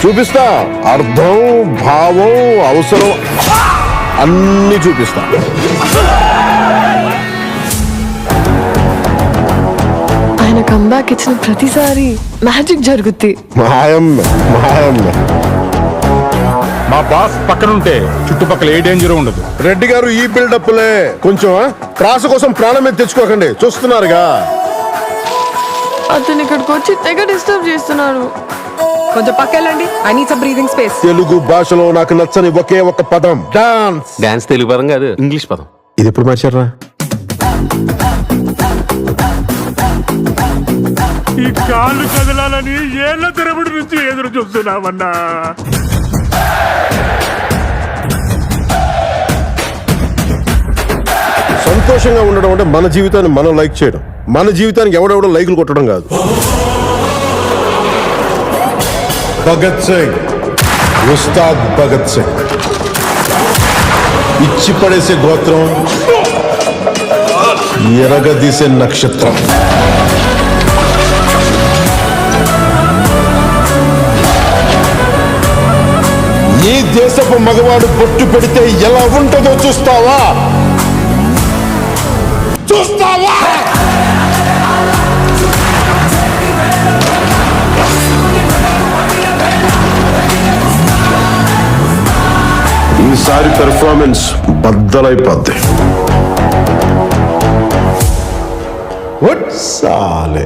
చూపిస్తా. అర్థం, భావం, అవసరం అన్ని చూపిస్తా. ఆయన కంబ్యాక్ ఇచ్చిన ప్రతిసారి మ్యాజిక్ జరుగుద్ది. మాయమ్మ మాయమ్మ. మా బాస్ పక్కనుంటే చుట్టుపక్కల ఏ డేంజర్ ఉండదు. రెడ్డి గారు ఈ బిల్డప్లే కొంచెం క్రాస్ కోసం ప్రాణం మీద తెచ్చుకోకండి. చూస్తున్నారుగా అతను ఇక్కడికి వచ్చి తెగ డిస్టర్బ్ చేస్తున్నాడు. కొంచెం పక్కెళ్ళండి. I need some breathing space. Telugu భాషలో నాకు నచ్చని ఒకే ఒక పదం డాన్స్. డాన్స్ తెలుగు పదం కాదు, ఇంగ్లీష్ పదం. ఇది ఎప్పుడు మార్చారా? ఈ కాళ్ళు కదలాలని ఏళ్ళ తరబడి నుంచి ఎదురు చూస్తున్నామన్నా. సంతోషంగా ఉండడం అంటే మన జీవితాన్ని మనం లైక్ చేయడం, మన జీవితానికి ఎవడెవడో లైకులు కొట్టడం కాదు. భగత్ సింగ్, ఉస్తాద్ భగత్ సింగ్ ఇచ్చి పడేసే గోత్రం, ఎరగదీసే నక్షత్రం. ఈ దేశపు మగవాడు పొట్టు పెడితే ఎలా ఉంటుందో చూస్తావా? చూస్తావా? ఈసారి పెర్ఫార్మెన్స్ బద్దలైపోద్ది. సాలే